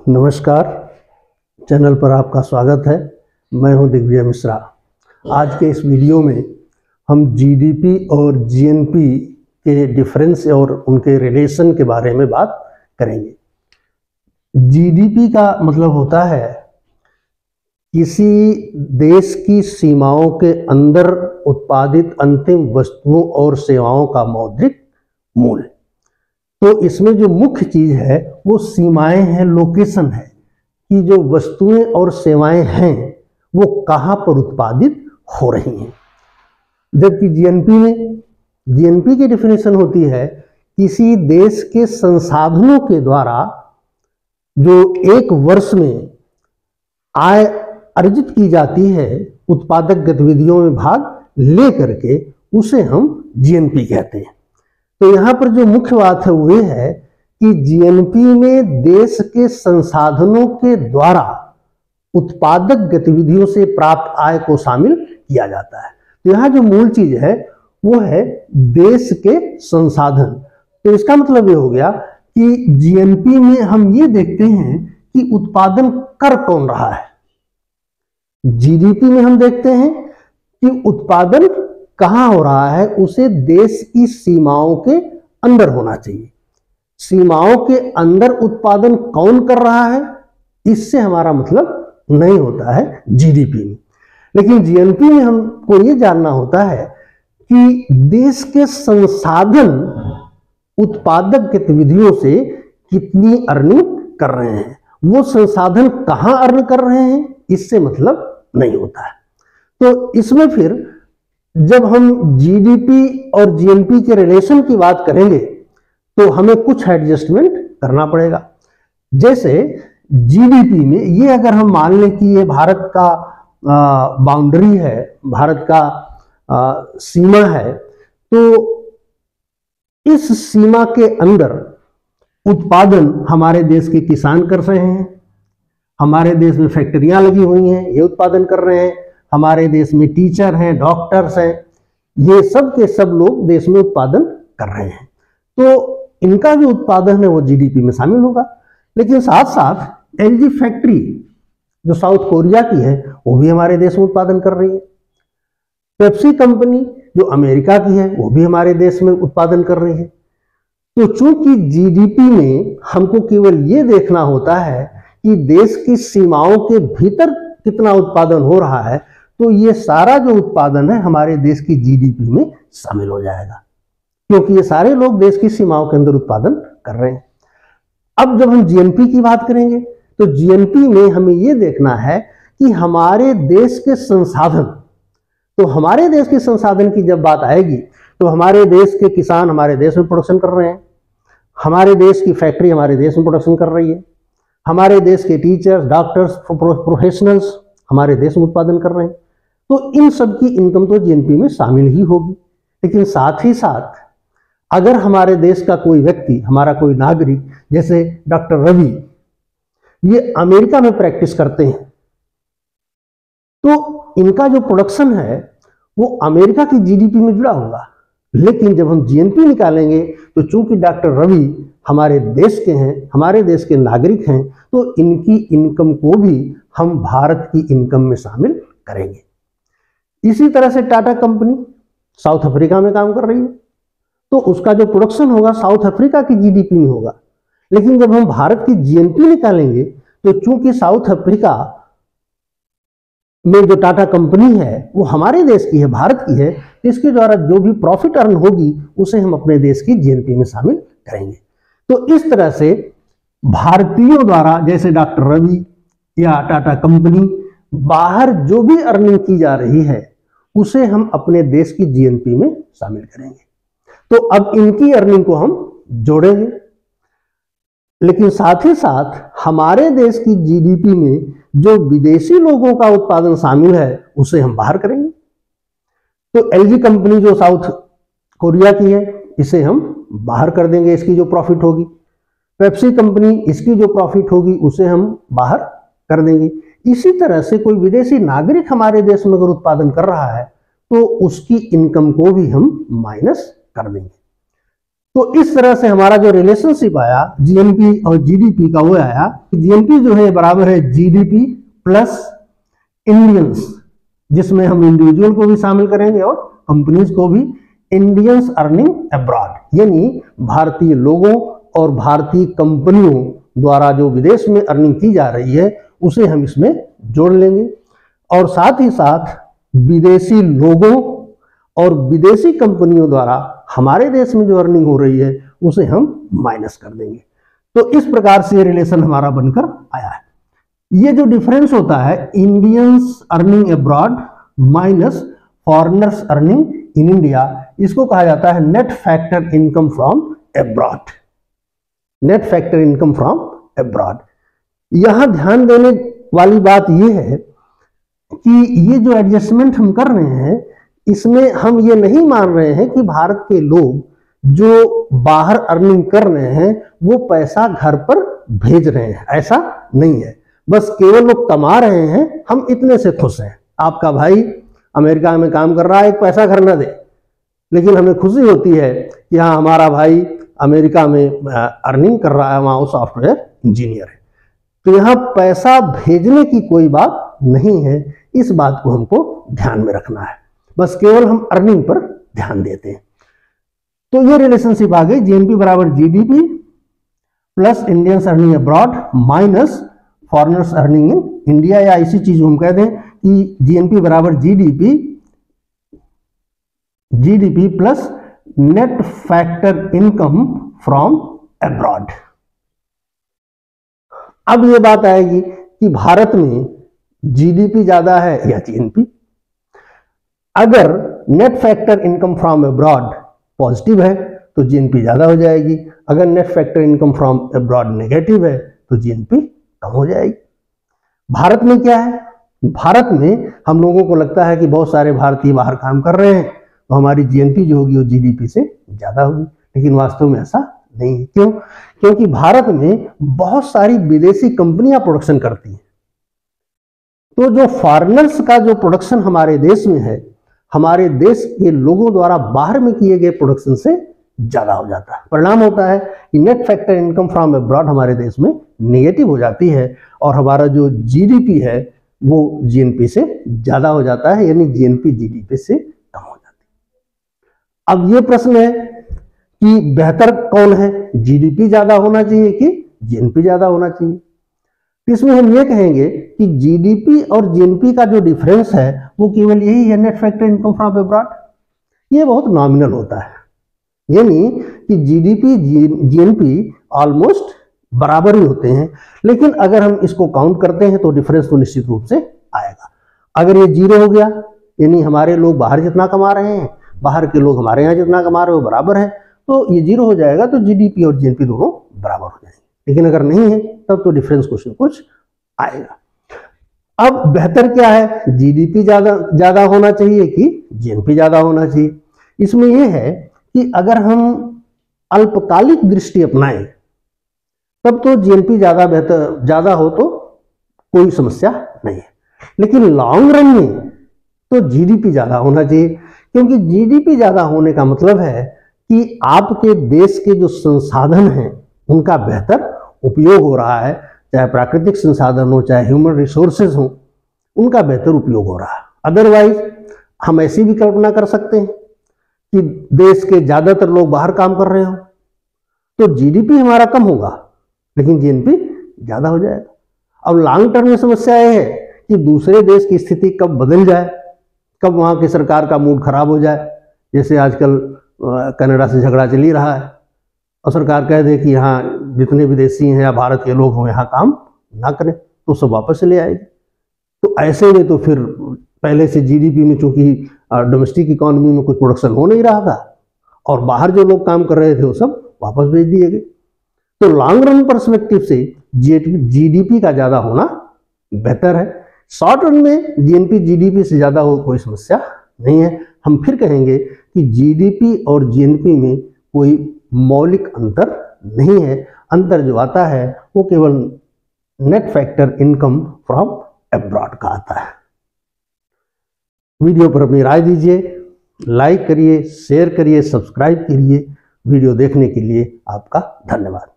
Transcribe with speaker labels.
Speaker 1: नमस्कार, चैनल पर आपका स्वागत है। मैं हूं दिग्विजय मिश्रा। आज के इस वीडियो में हम जीडीपी और जीएनपी के डिफरेंस और उनके रिलेशन के बारे में बात करेंगे। जीडीपी का मतलब होता है किसी देश की सीमाओं के अंदर उत्पादित अंतिम वस्तुओं और सेवाओं का मौद्रिक मूल्य। तो इसमें जो मुख्य चीज है वो सीमाएं हैं, लोकेशन है कि जो वस्तुएं और सेवाएं हैं वो कहाँ पर उत्पादित हो रही हैं। जबकि जीएनपी की डेफिनेशन होती है किसी देश के संसाधनों के द्वारा जो एक वर्ष में आय अर्जित की जाती है, उत्पादक गतिविधियों में भाग ले करके, उसे हम जीएनपी कहते हैं। तो यहाँ पर जो मुख्य बात है वो ये है कि जीएनपी में देश के संसाधनों के द्वारा उत्पादक गतिविधियों से प्राप्त आय को शामिल किया जाता है। तो यहाँ जो मूल चीज है वो है देश के संसाधन। तो इसका मतलब ये हो गया कि जीएनपी में हम ये देखते हैं कि उत्पादन कर कौन रहा है। जीडीपी में हम देखते हैं कि उत्पादन कहां हो रहा है, उसे देश की सीमाओं के अंदर होना चाहिए। सीमाओं के अंदर उत्पादन कौन कर रहा है, इससे हमारा मतलब नहीं होता है जीडीपी में। लेकिन जीएनपी में हमको ये जानना होता है कि देश के संसाधन उत्पादक गतिविधियों से कितनी अर्निंग कर रहे हैं, वो संसाधन कहां अर्न कर रहे हैं, इससे मतलब नहीं होता है। तो इसमें फिर जब हम जीडीपी और जीएनपी के रिलेशन की बात करेंगे तो हमें कुछ एडजस्टमेंट करना पड़ेगा। जैसे जीडीपी में ये अगर हम मान लें कि ये भारत का बाउंड्री है, भारत का सीमा है, तो इस सीमा के अंदर उत्पादन हमारे देश के किसान कर रहे हैं, हमारे देश में फैक्ट्रियां लगी हुई हैं, ये उत्पादन कर रहे हैं, हमारे देश में टीचर हैं, डॉक्टर्स हैं, ये सब के सब लोग देश में उत्पादन कर रहे हैं। तो इनका जो उत्पादन है वो जीडीपी में शामिल होगा। लेकिन साथ साथ एलजी फैक्ट्री जो साउथ कोरिया की है वो भी हमारे देश में उत्पादन कर रही है। पेप्सी कंपनी जो अमेरिका की है वो भी हमारे देश में उत्पादन कर रही है। तो चूंकि जीडीपी में हमको केवल ये देखना होता है कि देश की सीमाओं के भीतर कितना उत्पादन हो रहा है, तो ये सारा जो उत्पादन है हमारे देश की जीडीपी में शामिल हो जाएगा, क्योंकि ये सारे लोग देश की सीमाओं के अंदर उत्पादन कर रहे हैं। अब जब हम जीएनपी की बात करेंगे तो जीएनपी में हमें ये देखना है कि हमारे देश के संसाधन, तो हमारे देश के संसाधन की जब बात आएगी तो हमारे देश के किसान हमारे देश में प्रोडक्शन कर रहे हैं, हमारे देश की फैक्ट्री हमारे देश में प्रोडक्शन कर रही है, हमारे देश के टीचर्स, डॉक्टर्स, प्रोफेशनल्स हमारे देश में उत्पादन कर रहे हैं। तो इन सब की इनकम तो जीएनपी में शामिल ही होगी। लेकिन साथ ही साथ अगर हमारे देश का कोई व्यक्ति, हमारा कोई नागरिक, जैसे डॉक्टर रवि, ये अमेरिका में प्रैक्टिस करते हैं, तो इनका जो प्रोडक्शन है वो अमेरिका की जीडीपी में जुड़ा होगा। लेकिन जब हम जीएनपी निकालेंगे तो चूंकि डॉक्टर रवि हमारे देश के हैं, हमारे देश के नागरिक हैं, तो इनकी इनकम को भी हम भारत की इनकम में शामिल करेंगे। इसी तरह से टाटा कंपनी साउथ अफ्रीका में काम कर रही है, तो उसका जो प्रोडक्शन होगा साउथ अफ्रीका की जीडीपी में होगा। लेकिन जब हम भारत की जीएनपी निकालेंगे तो चूंकि साउथ अफ्रीका में जो टाटा कंपनी है वो हमारे देश की है, भारत की है, इसके द्वारा जो भी प्रॉफिट अर्न होगी उसे हम अपने देश की जीएनपी में शामिल करेंगे। तो इस तरह से भारतीयों द्वारा, जैसे डॉक्टर रवि या टाटा कंपनी, बाहर जो भी अर्निंग की जा रही है उसे हम अपने देश की जीएनपी में शामिल करेंगे। तो अब इनकी अर्निंग को हम जोड़ेंगे, लेकिन साथ ही साथ हमारे देश की जीडीपी में जो विदेशी लोगों का उत्पादन शामिल है उसे हम बाहर करेंगे। तो एलजी कंपनी जो साउथ कोरिया की है इसे हम बाहर कर देंगे, इसकी जो प्रॉफिट होगी। पेप्सी कंपनी, इसकी जो प्रॉफिट होगी उसे हम बाहर कर देंगे। इसी तरह से कोई विदेशी नागरिक हमारे देश में अगर उत्पादन कर रहा है तो उसकी इनकम को भी हम माइनस कर देंगे। तो इस तरह से हमारा जो रिलेशनशिप आया जीएनपी और जीडीपी का, वो आया जीएनपी जो है बराबर है जीडीपी प्लस इंडियंस, जिसमें हम इंडिविजुअल को भी शामिल करेंगे और कंपनीज को भी, इंडियंस अर्निंग अब्रॉड, यानी भारतीय लोगों और भारतीय कंपनियों द्वारा जो विदेश में अर्निंग की जा रही है उसे हम इसमें जोड़ लेंगे, और साथ ही साथ विदेशी लोगों और विदेशी कंपनियों द्वारा हमारे देश में जो अर्निंग हो रही है उसे हम माइनस कर देंगे। तो इस प्रकार से ये रिलेशन हमारा बनकर आया है। ये जो डिफरेंस होता है Indians earning abroad minus foreigners earning in India, इसको कहा जाता है net factor income from abroad. Net factor income from abroad. यहां ध्यान देने वाली बात यह है कि ये जो एडजस्टमेंट हम कर रहे हैं इसमें हम ये नहीं मान रहे हैं कि भारत के लोग जो बाहर अर्निंग कर रहे हैं वो पैसा घर पर भेज रहे हैं, ऐसा नहीं है। बस केवल लोग कमा रहे हैं, हम इतने से खुश हैं। आपका भाई अमेरिका में काम कर रहा है, एक पैसा घर ना दे, लेकिन हमें खुशी होती है कि हाँ हमारा भाई अमेरिका में अर्निंग कर रहा है, वहाँ वो सॉफ्टवेयर इंजीनियर है। तो यहाँ पैसा भेजने की कोई बात नहीं है, इस बात को हमको ध्यान में रखना है। बस केवल हम अर्निंग पर ध्यान देते हैं। तो ये रिलेशनशिप आ गई जीएनपी बराबर GDP plus Indians earning abroad minus foreigners earning in India, या इसी चीज को हम कहते हैं कि जीएनपी बराबर GDP plus net factor income from abroad. अब ये बात आएगी कि भारत में जीडीपी ज्यादा है या जीएनपी। अगर net factor income from abroad positive है तो जीएनपी ज्यादा हो जाएगी, अगर net factor income from abroad negative है तो जीएनपी कम हो जाएगी। भारत में क्या है, भारत में हम लोगों को लगता है कि बहुत सारे भारतीय बाहर काम कर रहे हैं तो हमारी जीएनपी जो होगी वो जीडीपी से ज्यादा होगी, लेकिन वास्तव में ऐसा नहीं है। क्यों? क्योंकि भारत में बहुत सारी विदेशी कंपनियां प्रोडक्शन करती हैं। तो जो फॉरेनर्स का जो प्रोडक्शन हमारे देश में है, हमारे देश के लोगों द्वारा बाहर में किए गए प्रोडक्शन से ज्यादा हो जाता है। परिणाम होता है कि net factor income from abroad हमारे देश में नेगेटिव हो जाती है और हमारा जो जीडीपी है वो जीएनपी से ज्यादा हो जाता है, यानी जीएनपी जीडीपी से कम हो जाती है। अब ये प्रश्न है कि बेहतर कौन है, जीडीपी ज्यादा होना चाहिए कि जीएनपी ज्यादा होना चाहिए? इसमें हम ये कहेंगे कि जीडीपी और जीएनपी का जो डिफरेंस है वो केवल यही है, net factor income from abroad. ये बहुत नॉमिनल होता है, यानी कि जीडीपी जीएनपी ऑलमोस्ट बराबर ही होते हैं, लेकिन अगर हम इसको काउंट करते हैं तो डिफरेंस तो निश्चित रूप से आएगा। अगर ये जीरो हो गया, यानी हमारे लोग बाहर जितना कमा रहे हैं, बाहर के लोग हमारे यहाँ जितना कमा रहे हो बराबर है, तो ये जीरो हो जाएगा, तो जीडीपी और जीएनपी दोनों बराबर हो जाएंगे। लेकिन अगर नहीं है तब तो डिफरेंस कुछ न कुछ आएगा। अब बेहतर क्या है, जीडीपी ज्यादा होना चाहिए कि जीएनपी ज्यादा होना चाहिए? इसमें यह है कि अगर हम अल्पकालिक दृष्टि अपनाएं तब तो जीएनपी ज्यादा हो तो कोई समस्या नहीं है, लेकिन लॉन्ग रन में तो जीडीपी ज्यादा होना चाहिए, क्योंकि जीडीपी ज्यादा होने का मतलब है कि आपके देश के जो संसाधन हैं उनका बेहतर उपयोग हो रहा है, चाहे प्राकृतिक संसाधन हो चाहे ह्यूमन रिसोर्सेज हो, उनका बेहतर उपयोग हो रहा है। अदरवाइज हम ऐसी भी कल्पना कर सकते हैं कि देश के ज्यादातर लोग बाहर काम कर रहे हो तो जीडीपी हमारा कम होगा लेकिन जीएनपी ज्यादा हो जाएगा। अब लॉन्ग टर्म में समस्या यह है कि दूसरे देश की स्थिति कब बदल जाए, कब वहां की सरकार का मूड खराब हो जाए, जैसे आजकल कनाडा से झगड़ा चल ही रहा है और सरकार कह दे कि यहाँ जितने विदेशी हैं या भारत के लोग हों यहाँ काम ना करें तो सब वापस चले आएंगे। तो ऐसे में तो फिर पहले से जीडीपी में चूंकि डोमेस्टिक इकोनॉमी में कुछ प्रोडक्शन हो नहीं रहा था और बाहर जो लोग काम कर रहे थे वो सब वापस भेज दिए गए। तो लॉन्ग रन पर्सपेक्टिव से जीडीपी का ज्यादा होना बेहतर है। शॉर्ट रन में जीएनपी जीडीपी से ज्यादा हो कोई समस्या नहीं है। हम फिर कहेंगे कि जीडीपी और जीएनपी में कोई मौलिक अंतर नहीं है। अंतर जो आता है वो केवल net factor income from abroad का आता है। वीडियो पर अपनी राय दीजिए, लाइक करिए, शेयर करिए, सब्सक्राइब करिए वीडियो देखने के लिए आपका धन्यवाद।